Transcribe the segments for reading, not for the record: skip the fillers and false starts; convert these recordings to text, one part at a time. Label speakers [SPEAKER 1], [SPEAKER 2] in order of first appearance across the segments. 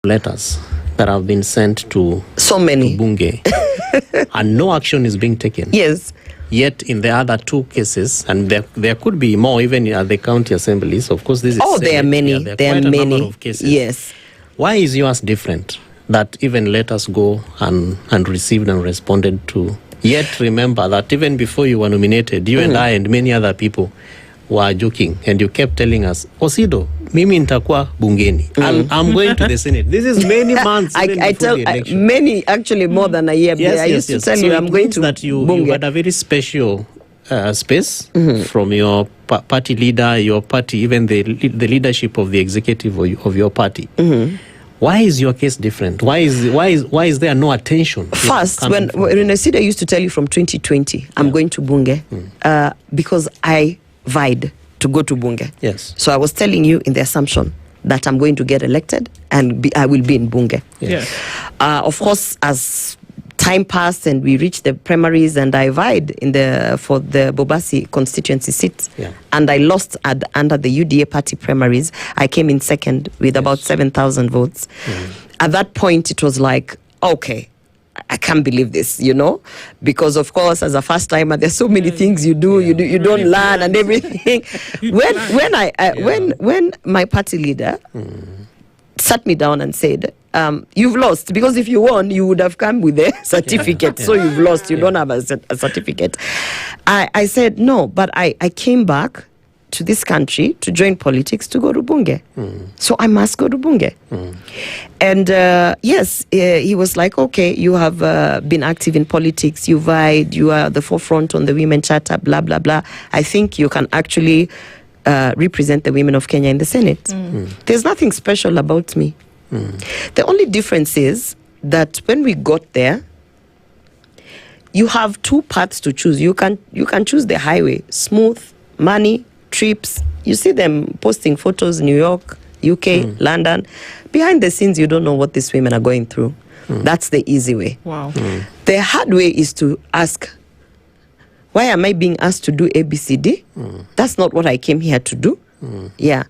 [SPEAKER 1] letters that have been sent to
[SPEAKER 2] so many
[SPEAKER 1] to Bunge and no action is being taken.
[SPEAKER 2] Yes.
[SPEAKER 1] Yet in the other two cases, and there could be more even at the county assemblies, of course this is
[SPEAKER 2] there are many.
[SPEAKER 1] there are
[SPEAKER 2] there
[SPEAKER 1] quite
[SPEAKER 2] are
[SPEAKER 1] a
[SPEAKER 2] many
[SPEAKER 1] number of cases.
[SPEAKER 2] Yes.
[SPEAKER 1] Why is yours different, that even letters go and received and responded to? Yet remember that even before you were nominated, you and I and many other people were joking, and you kept telling us, Osido, mimi nitakuwa bungeni. I'm going to the Senate. This is many months
[SPEAKER 2] I
[SPEAKER 1] before
[SPEAKER 2] tell
[SPEAKER 1] the election.
[SPEAKER 2] many, actually more than a year. I used to tell
[SPEAKER 1] so
[SPEAKER 2] you I'm going to
[SPEAKER 1] that you
[SPEAKER 2] Bunge.
[SPEAKER 1] had a very special space from your party leader, your party, even the leadership of the executive of your party. Why is your case different? Why is there no attention?
[SPEAKER 2] First, when Osido used to tell you from 2020, I'm going to Bunge, because I vied to go to Bunge.
[SPEAKER 1] Yes.
[SPEAKER 2] So I was telling you in the assumption that I'm going to get elected and I will be in Bunge.
[SPEAKER 1] Yes.
[SPEAKER 2] Of course, as time passed and we reached the primaries and I vied for the Bobasi constituency seat, and I lost under the UDA party primaries. I came in second with about 7,000 votes. At that point, it was like, okay, I can't believe this, because of course, as a first timer, there's so many things you do, you don't learn and everything. When my party leader sat me down and said, you've lost, because if you won, you would have come with a certificate. So you've lost, you don't have a certificate. I said, no, but I came back to this country to join politics to go to Bunge. So I must go to Bunge. And yes, he was like, okay, you have been active in politics, you vied, you are at the forefront on the Women Charter, blah, blah, blah. I think you can actually represent the women of Kenya in the Senate. There's nothing special about me. The only difference is that when we got there, you have two paths to choose. You can choose the highway, smooth, money, trips. You see them posting photos, New York, UK, London. Behind the scenes, you don't know what these women are going through. That's the easy way.
[SPEAKER 3] Wow.
[SPEAKER 2] The hard way is to ask, why am I being asked to do ABCD? That's not what I came here to do. Yeah.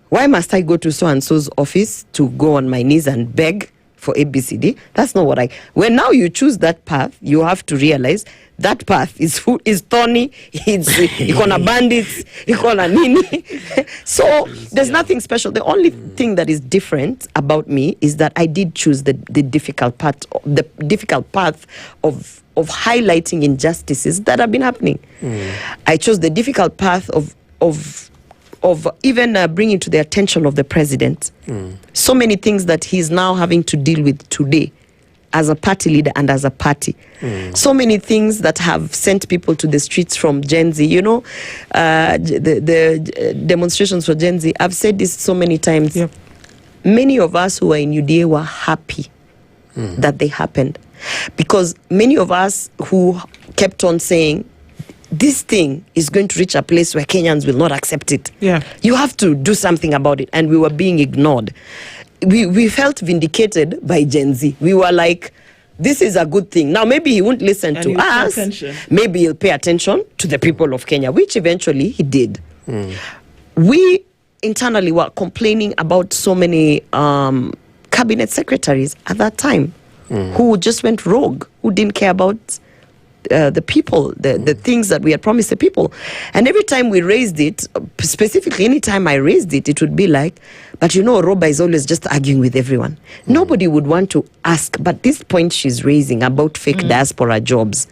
[SPEAKER 2] Why must I go to so-and-so's office to go on my knees and beg for ABCD? That's not what when now you choose that path, you have to realize that path is thorny, it's ikona bandits, ikona nini. So there's nothing special. The only thing that is different about me is that I did choose the difficult path of highlighting injustices that have been happening. I chose the difficult path of even bringing to the attention of the president so many things that he's now having to deal with today as a party leader and as a party. So many things that have sent people to the streets from Gen Z. The demonstrations for Gen Z, I've said this so many times. Yep. Many of us who are in UDA were happy that they happened, because many of us who kept on saying, this thing is going to reach a place where Kenyans will not accept it. Yeah. You have to do something about it. And we were being ignored. We felt vindicated by Gen Z. We were like, this is a good thing. Now, maybe he won't listen to us. Maybe he'll pay attention to the people of Kenya, which eventually he did. We internally were complaining about so many cabinet secretaries at that time who just went rogue, who didn't care about the people, the things that we had promised the people. And every time we raised it, specifically any time I raised it, it would be like, but Orwoba is always just arguing with everyone. Nobody would want to ask, but this point she's raising about fake diaspora jobs,